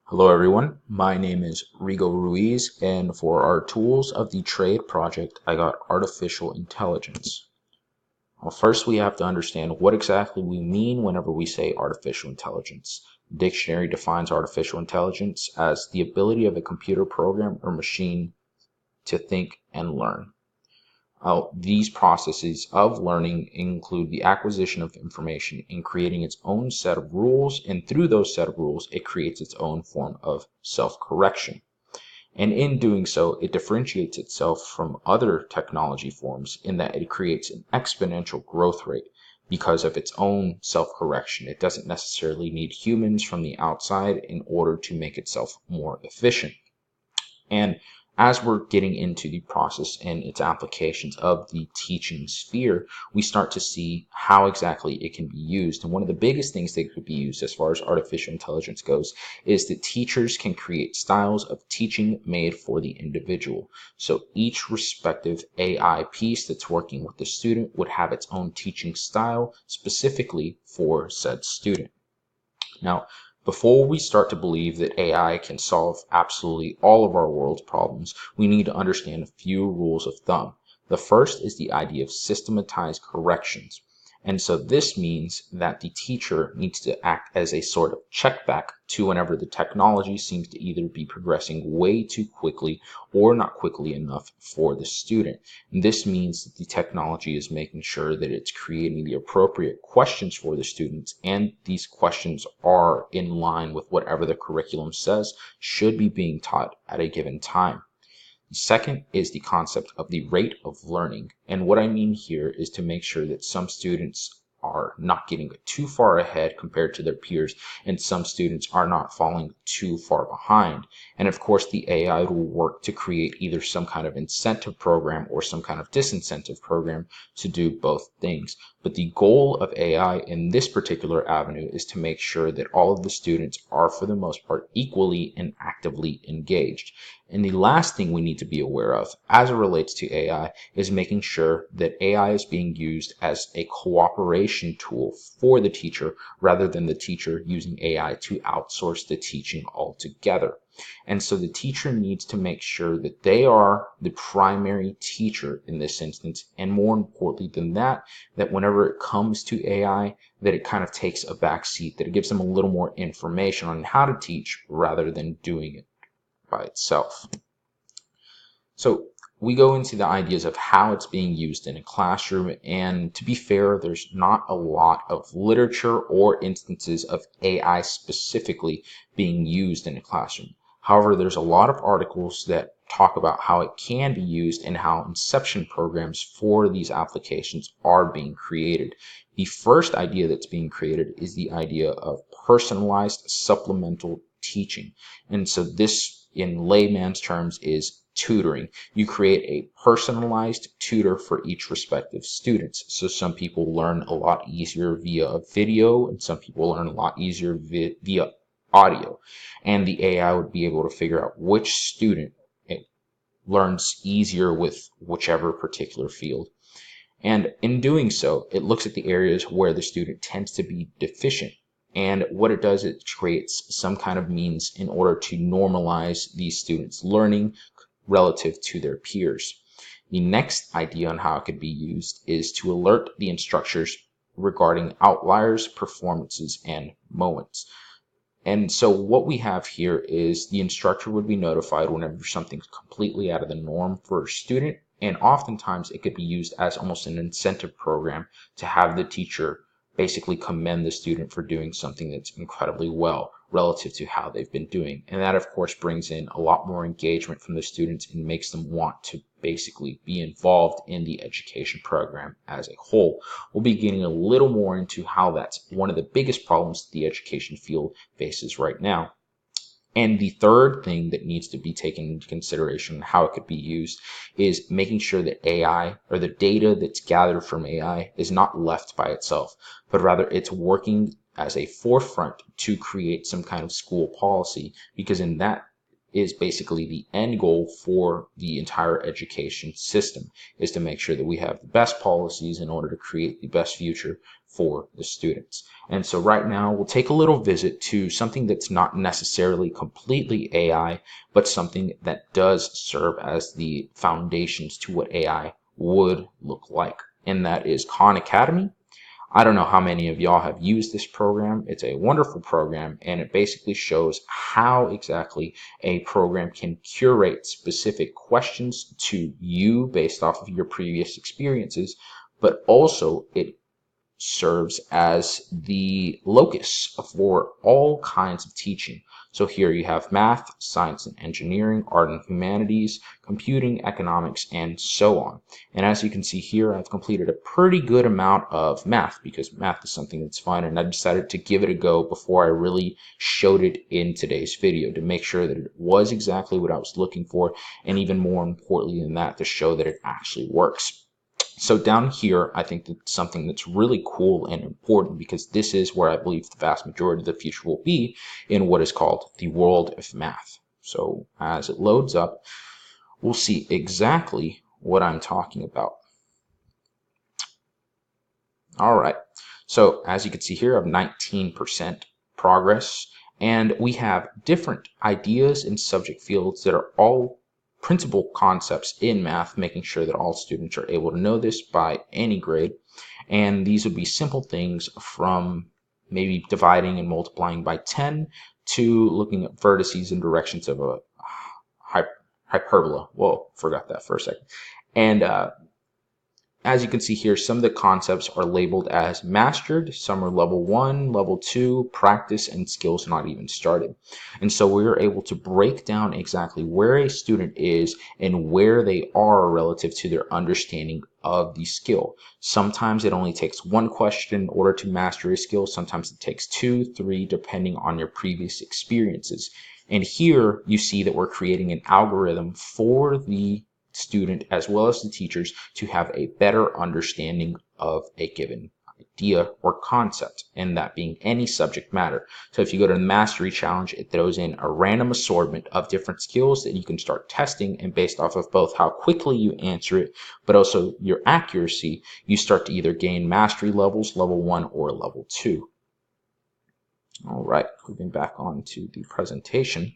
Hello everyone, my name is Rigo Ruiz, and for our Tools of the Trade project, I got artificial intelligence. Well, first we have to understand what exactly we mean whenever we say artificial intelligence. The dictionary defines artificial intelligence as the ability of a computer program or machine to think and learn. These processes of learning include the acquisition of information in creating its own set of rules, and through those set of rules, it creates its own form of self-correction. And in doing so, it differentiates itself from other technology forms in that it creates an exponential growth rate because of its own self-correction. It doesn't necessarily need humans from the outside in order to make itself more efficient. And as we're getting into the process and its applications of the teaching sphere, we start to see how exactly it can be used. And one of the biggest things that could be used as far as artificial intelligence goes is that teachers can create styles of teaching made for the individual. So each respective AI piece that's working with the student would have its own teaching style specifically for said student. Now, before we start to believe that AI can solve absolutely all of our world's problems, we need to understand a few rules of thumb. The first is the idea of systematized corrections. And so this means that the teacher needs to act as a sort of check back to whenever the technology seems to either be progressing way too quickly or not quickly enough for the student. And this means that the technology is making sure that it's creating the appropriate questions for the students, and these questions are in line with whatever the curriculum says should be being taught at a given time. The second is the concept of the rate of learning. And what I mean here is to make sure that some students are not getting too far ahead compared to their peers, and some students are not falling too far behind. And of course, the AI will work to create either some kind of incentive program or some kind of disincentive program to do both things. But the goal of AI in this particular avenue is to make sure that all of the students are, for the most part, equally and actively engaged. And the last thing we need to be aware of as it relates to AI is making sure that AI is being used as a cooperation tool for the teacher rather than the teacher using AI to outsource the teaching altogether. And so the teacher needs to make sure that they are the primary teacher in this instance, and more importantly than that, that whenever it comes to AI, that it kind of takes a back seat, that it gives them a little more information on how to teach rather than doing it by itself. So we go into the ideas of how it's being used in a classroom, and to be fair, there's not a lot of literature or instances of AI specifically being used in a classroom. However, there's a lot of articles that talk about how it can be used and how inception programs for these applications are being created. The first idea that's being created is the idea of personalized supplemental teaching. And so this, in layman's terms, is tutoring. You create a personalized tutor for each respective students. So some people learn a lot easier via video, and some people learn a lot easier via audio. And the AI would be able to figure out which student learns easier with whichever particular field. And in doing so, it looks at the areas where the student tends to be deficient. And what it does, it creates some kind of means in order to normalize these students' learning relative to their peers. The next idea on how it could be used is to alert the instructors regarding outliers, performances, and moments. And so what we have here is the instructor would be notified whenever something's completely out of the norm for a student, and oftentimes it could be used as almost an incentive program to have the teacher basically commend the student for doing something that's incredibly well relative to how they've been doing. And that, of course, brings in a lot more engagement from the students and makes them want to basically be involved in the education program as a whole. We'll be getting a little more into how that's one of the biggest problems the education field faces right now. And the third thing that needs to be taken into consideration, how it could be used, is making sure that AI, or the data that's gathered from AI, is not left by itself, but rather it's working as a forefront to create some kind of school policy, because in that is basically the end goal for the entire education system, is to make sure that we have the best policies in order to create the best future for the students. And so right now we'll take a little visit to something that's not necessarily completely AI, but something that does serve as the foundations to what AI would look like. And that is Khan Academy. I don't know how many of y'all have used this program. It's a wonderful program, and it basically shows how exactly a program can curate specific questions to you based off of your previous experiences, but also it serves as the locus for all kinds of teaching. So here you have math, science and engineering, art and humanities, computing, economics, and so on. And as you can see here, I've completed a pretty good amount of math because math is something that's fun, and I decided to give it a go before I really showed it in today's video to make sure that it was exactly what I was looking for, and even more importantly than that, to show that it actually works. So down here, I think that's something that's really cool and important, because this is where I believe the vast majority of the future will be in what is called the world of math. So as it loads up, we'll see exactly what I'm talking about. All right, so as you can see here, I have 19% progress, and we have different ideas and subject fields that are all principal concepts in math, making sure that all students are able to know this by any grade. And these would be simple things from maybe dividing and multiplying by 10 to looking at vertices and directions of a hyperbola. Whoa, forgot that for a second. And as you can see here, some of the concepts are labeled as mastered, some are level 1, level 2, practice, and skills not even started. And so we are able to break down exactly where a student is and where they are relative to their understanding of the skill. Sometimes it only takes one question in order to master a skill. Sometimes it takes 2, 3, depending on your previous experiences. And here you see that we're creating an algorithm for the student as well as the teachers to have a better understanding of a given idea or concept, and that being any subject matter. So if you go to the mastery challenge, it throws in a random assortment of different skills that you can start testing, and based off of both how quickly you answer it but also your accuracy, you start to either gain mastery levels, level 1 or level 2. All right, moving back on to the presentation.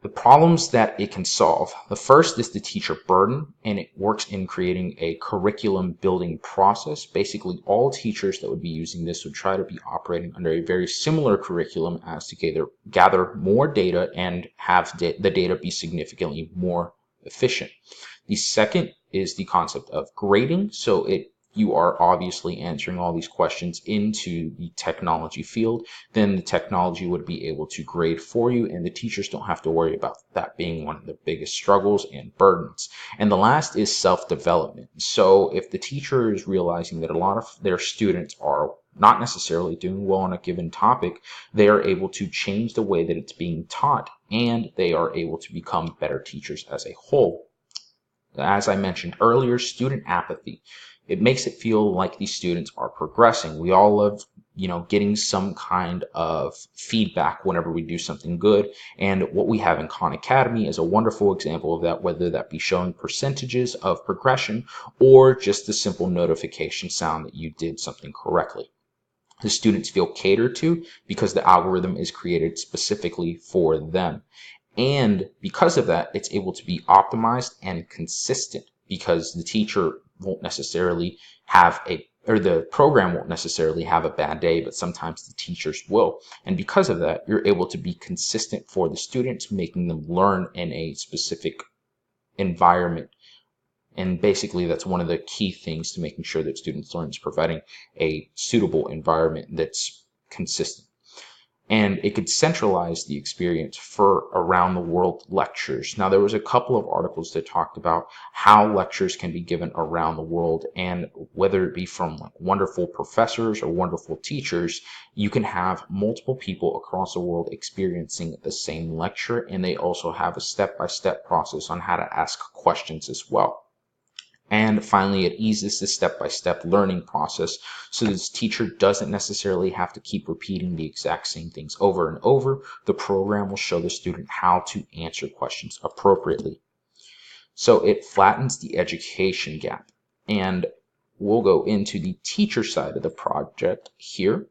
The problems that it can solve. The first is the teacher burden, and it works in creating a curriculum building process. Basically, all teachers that would be using this would try to be operating under a very similar curriculum as to gather more data and have the data be significantly more efficient. The second is the concept of grading. So you are obviously answering all these questions into the technology field, then the technology would be able to grade for you, and the teachers don't have to worry about that being one of the biggest struggles and burdens. And the last is self-development. So if the teacher is realizing that a lot of their students are not necessarily doing well on a given topic, they are able to change the way that it's being taught, and they are able to become better teachers as a whole. As I mentioned earlier, student apathy. It makes it feel like these students are progressing. We all love, getting some kind of feedback whenever we do something good. And what we have in Khan Academy is a wonderful example of that, whether that be showing percentages of progression or just the simple notification sound that you did something correctly. The students feel catered to because the algorithm is created specifically for them. And because of that, it's able to be optimized and consistent, because the teacher won't necessarily the program won't necessarily have a bad day, but sometimes the teachers will. And because of that, you're able to be consistent for the students, making them learn in a specific environment. And basically, that's one of the key things to making sure that students learn, is providing a suitable environment that's consistent. And it could centralize the experience for around the world lectures. Now, there was a couple of articles that talked about how lectures can be given around the world, and whether it be from wonderful professors or wonderful teachers, you can have multiple people across the world experiencing the same lecture, and they also have a step-by-step process on how to ask questions as well. And finally, it eases the step-by-step learning process so this teacher doesn't necessarily have to keep repeating the exact same things over and over. The program will show the student how to answer questions appropriately. So it flattens the education gap. And we'll go into the teacher side of the project here.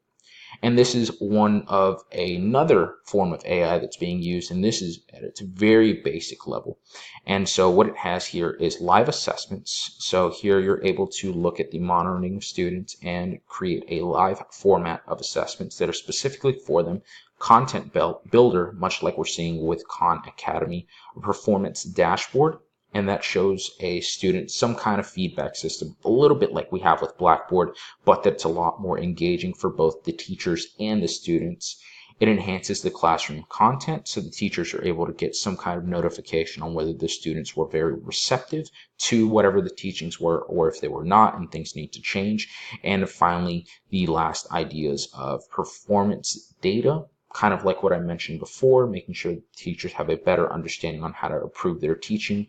And this is one of another form of AI that's being used, and this is at its very basic level. And so what it has here is live assessments. So here you're able to look at the monitoring of students and create a live format of assessments that are specifically for them. Content builder, much like we're seeing with Khan Academy, a performance dashboard, and that shows a student some kind of feedback system, a little bit like we have with Blackboard, but that's a lot more engaging for both the teachers and the students. It enhances the classroom content, so the teachers are able to get some kind of notification on whether the students were very receptive to whatever the teachings were, or if they were not and things need to change. And finally, the last ideas of performance data, kind of like what I mentioned before, making sure that teachers have a better understanding on how to improve their teaching.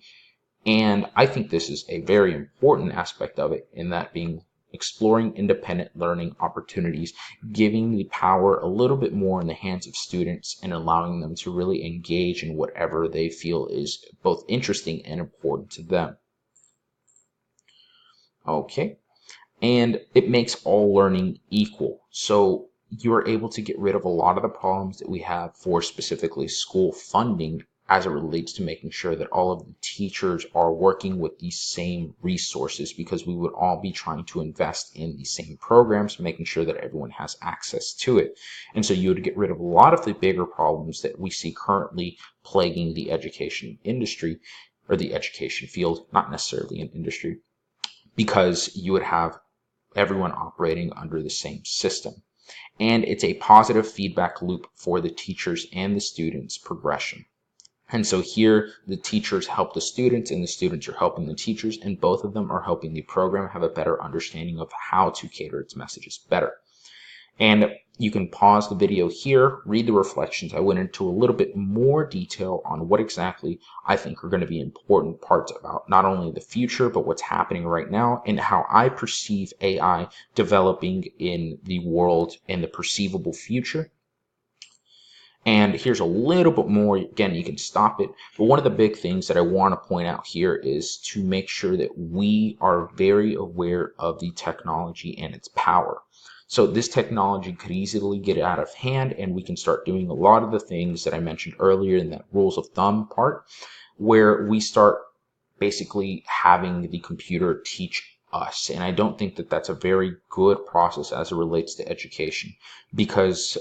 And I think this is a very important aspect of it, in that being exploring independent learning opportunities, giving the power a little bit more in the hands of students and allowing them to really engage in whatever they feel is both interesting and important to them. Okay, and it makes all learning equal. So you're able to get rid of a lot of the problems that we have for specifically school funding as it relates to making sure that all of the teachers are working with the same resources, because we would all be trying to invest in the same programs, making sure that everyone has access to it. And so you would get rid of a lot of the bigger problems that we see currently plaguing the education industry, or the education field, not necessarily an industry, because you would have everyone operating under the same system. And it's a positive feedback loop for the teachers and the students' progression. And so here, the teachers help the students and the students are helping the teachers, and both of them are helping the program have a better understanding of how to cater its messages better. And you can pause the video here, read the reflections. I went into a little bit more detail on what exactly I think are going to be important parts about not only the future, but what's happening right now, and how I perceive AI developing in the world in the perceivable future. And here's a little bit more. Again, you can stop it. But one of the big things that I want to point out here is to make sure that we are very aware of the technology and its power. So this technology could easily get out of hand, and we can start doing a lot of the things that I mentioned earlier in that rules of thumb part, where we start basically having the computer teach us. And I don't think that that's a very good process as it relates to education, because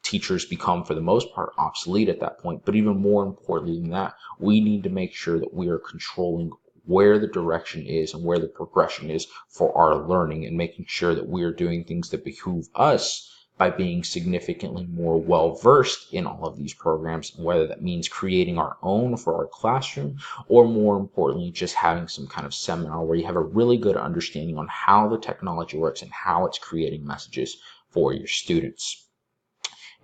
teachers become, for the most part, obsolete at that point. But even more importantly than that, we need to make sure that we are controlling where the direction is and where the progression is for our learning, and making sure that we are doing things that behoove us by being significantly more well-versed in all of these programs, whether that means creating our own for our classroom, or more importantly, just having some kind of seminar where you have a really good understanding on how the technology works and how it's creating messages for your students.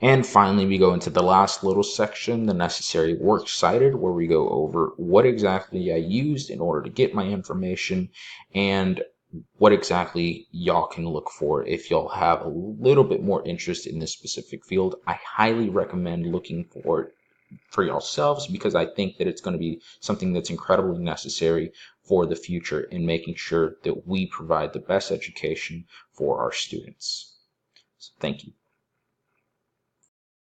And finally, we go into the last little section, the necessary works cited, where we go over what exactly I used in order to get my information, and what exactly y'all can look for if y'all have a little bit more interest in this specific field. I highly recommend looking for it for yourselves, because I think that it's going to be something that's incredibly necessary for the future in making sure that we provide the best education for our students. So thank you.